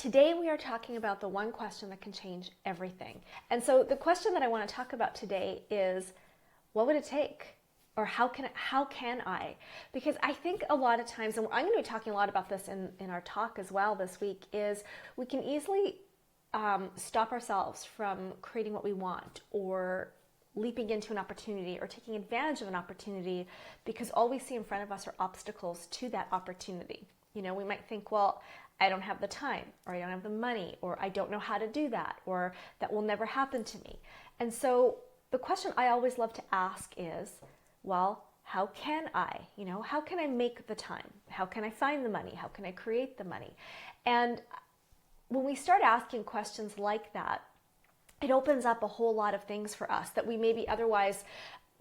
Today we are talking about the one question that can change everything. And so the question that I want to talk about today is, what would it take? Or how can I? Because I think a lot of times, and I'm going to be talking a lot about this in our talk as well this week, is we can easily stop ourselves from creating what we want or leaping into an opportunity or taking advantage of an opportunity because all we see in front of us are obstacles to that opportunity. You know, we might think, well, I don't have the time, or I don't have the money, or I don't know how to do that, or that will never happen to me. And so the question I always love to ask is, well, how can I? You know, how can I make the time? How can I find the money? How can I create the money? And when we start asking questions like that, it opens up a whole lot of things for us that we maybe otherwise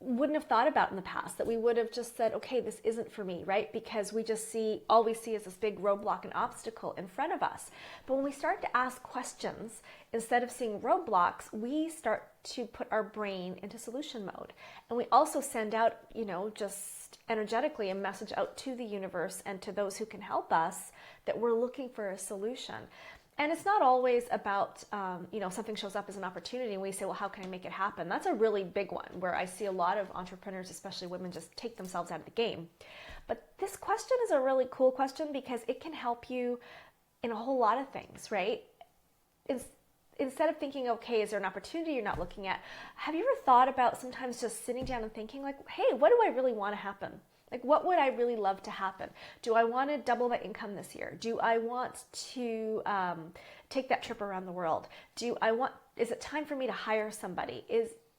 wouldn't have thought about in the past, that we would have just said, okay, this isn't for me, right? Because we just see, all we see is this big roadblock and obstacle in front of us. But when we start to ask questions, instead of seeing roadblocks, we start to put our brain into solution mode. And we also send out, you know, just energetically a message out to the universe and to those who can help us that we're looking for a solution. And it's not always about, something shows up as an opportunity and we say, well, how can I make it happen? That's a really big one where I see a lot of entrepreneurs, especially women, just take themselves out of the game. But this question is a really cool question because it can help you in a whole lot of things, right? Instead of thinking, okay, is there an opportunity you're not looking at? Have you ever thought about sometimes just sitting down and thinking like, hey, what do I really want to happen? Like, what would I really love to happen? Do I want to double my income this year? Do I want to take that trip around the world? Is it time for me to hire somebody?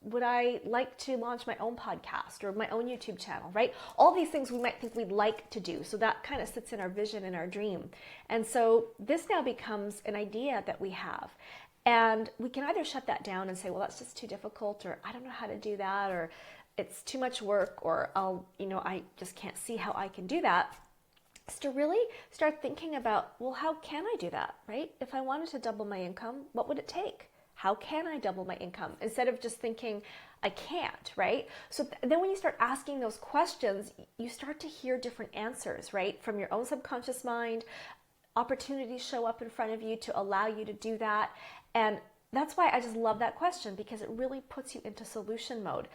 Would I like to launch my own podcast or my own YouTube channel, right? All these things we might think we'd like to do. So that kind of sits in our vision and our dream. And so this now becomes an idea that we have. And we can either shut that down and say, well, that's just too difficult, or I don't know how to do that, or it's too much work, or I just can't see how I can do that. Is to really start thinking about, well, how can I do that, right? If I wanted to double my income, what would it take? How can I double my income? Instead of just thinking, I can't, right? So then when you start asking those questions, you start to hear different answers, right? From your own subconscious mind, opportunities show up in front of you to allow you to do that. And that's why I just love that question, because it really puts you into solution mode.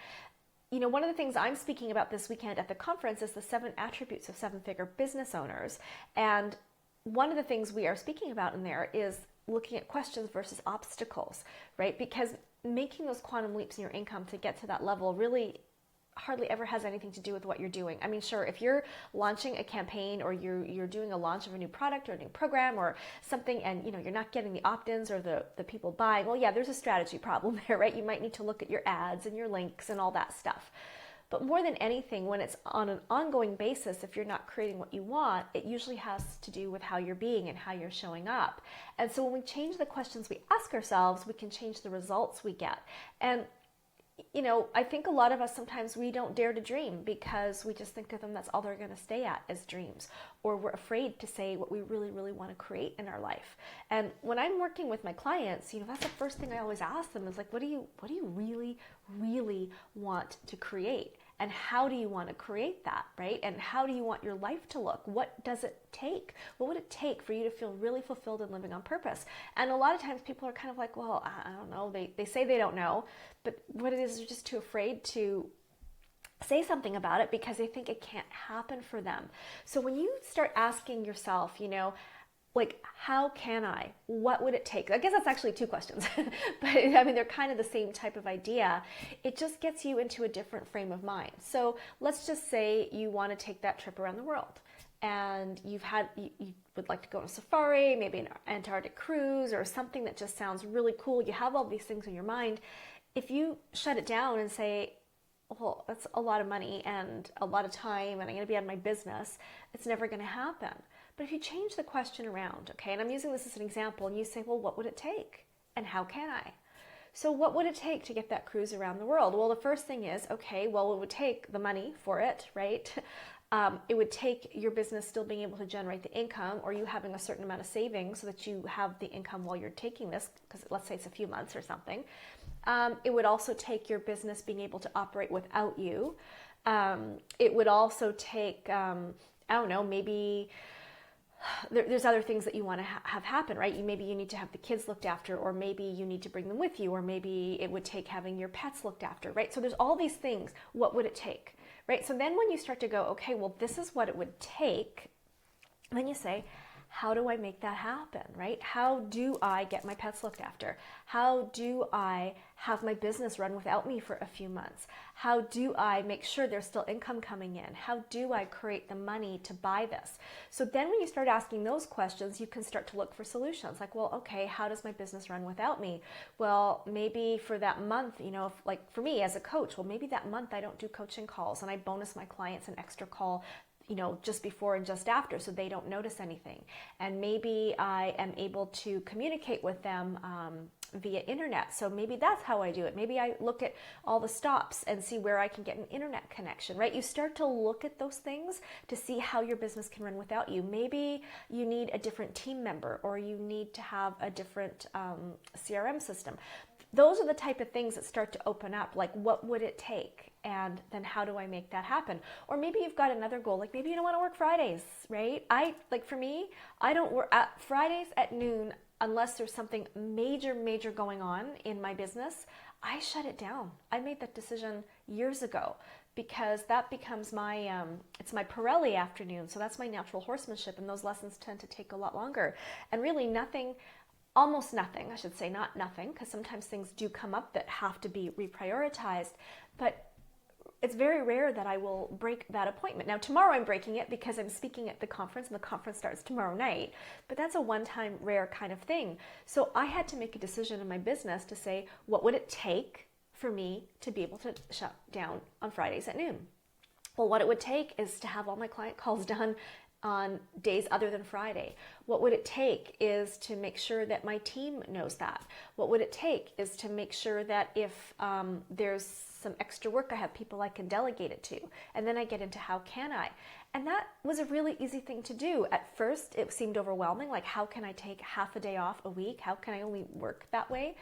You know, one of the things I'm speaking about this weekend at the conference is the 7 attributes of 7-figure business owners. And one of the things we are speaking about in there is looking at questions versus obstacles, right? Because making those quantum leaps in your income to get to that level really hardly ever has anything to do with what you're doing. I mean, sure, if you're launching a campaign or you're doing a launch of a new product or a new program or something, and you're not getting the opt-ins or the people buying, well, yeah, there's a strategy problem there, right? You might need to look at your ads and your links and all that stuff. But more than anything, when it's on an ongoing basis, if you're not creating what you want, it usually has to do with how you're being and how you're showing up. And so when we change the questions we ask ourselves, we can change the results we get. And I think a lot of us sometimes we don't dare to dream because we just think of them, that's all they're going to stay at as dreams. Or we're afraid to say what we really, really want to create in our life. And when I'm working with my clients, that's the first thing I always ask them is like, what do you really, really want to create? And how do you want to create that, right? And how do you want your life to look? What does it take? What would it take for you to feel really fulfilled and living on purpose? And a lot of times people are kind of like, well, I don't know. They say they don't know, but what it is, they're just too afraid to say something about it because they think it can't happen for them. So when you start asking yourself, like, how can I? What would it take? I guess that's actually 2 questions, but I mean, they're kind of the same type of idea. It just gets you into a different frame of mind. So let's just say you want to take that trip around the world and you would like to go on a safari, maybe an Antarctic cruise or something that just sounds really cool. You have all these things in your mind. If you shut it down and say, well, that's a lot of money and a lot of time and I'm going to be out of my business, it's never going to happen. But if you change the question around, okay, and I'm using this as an example, and you say, well, what would it take? And how can I? So what would it take to get that cruise around the world? Well, the first thing is, okay, well, it would take the money for it, right? It would take your business still being able to generate the income, or you having a certain amount of savings so that you have the income while you're taking this, because let's say it's a few months or something. It would also take your business being able to operate without you. It would also take, maybe there's other things that you want to have happen, right? Maybe you need to have the kids looked after, or maybe you need to bring them with you, or maybe it would take having your pets looked after, right? So there's all these things. What would it take, right? So then when you start to go, okay, well, this is what it would take, then you say, how do I make that happen, right? How do I get my pets looked after? How do I have my business run without me for a few months? How do I make sure there's still income coming in? How do I create the money to buy this? So then when you start asking those questions, you can start to look for solutions. Like, well, okay, how does my business run without me? Well, maybe for that month, if, like for me as a coach, well, maybe that month I don't do coaching calls and I bonus my clients an extra call just before and just after, so they don't notice anything. And maybe I am able to communicate with them via internet. So maybe that's how I do it. Maybe I look at all the stops and see where I can get an internet connection, right? You start to look at those things to see how your business can run without you. Maybe you need a different team member, or you need to have a different CRM system. Those are the type of things that start to open up, like what would it take? And then how do I make that happen? Or maybe you've got another goal, like maybe you don't want to work Fridays, right? For me, I don't work at Fridays at noon unless there's something major going on in my business. I shut it down. I made that decision years ago because that becomes it's my Pirelli afternoon. So that's my natural horsemanship, and those lessons tend to take a lot longer. And really almost nothing, I should say, not nothing, because sometimes things do come up that have to be reprioritized, but it's very rare that I will break that appointment. Now, tomorrow I'm breaking it because I'm speaking at the conference, and the conference starts tomorrow night, but that's a one-time rare kind of thing. So I had to make a decision in my business to say, what would it take for me to be able to shut down on Fridays at noon? Well, what it would take is to have all my client calls done on days other than Friday. What would it take is to make sure that my team knows that. What would it take is to make sure that if there's some extra work, I have people I can delegate it to. And then I get into how can I? And that was a really easy thing to do. At first, it seemed overwhelming, like how can I take half a day off a week? How can I only work that way?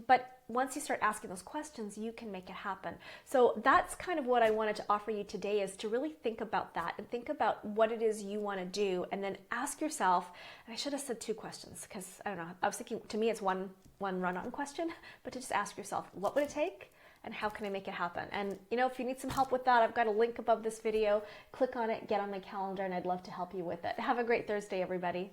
But once you start asking those questions, you can make it happen. So that's kind of what I wanted to offer you today, is to really think about that and think about what it is you want to do, and then ask yourself, and I should have said 2 questions because I don't know, I was thinking, to me it's one run-on question, but to just ask yourself, what would it take? And how can I make it happen? And if you need some help with that, I've got a link above this video. Click on it, get on my calendar, and I'd love to help you with it. Have a great Thursday, everybody.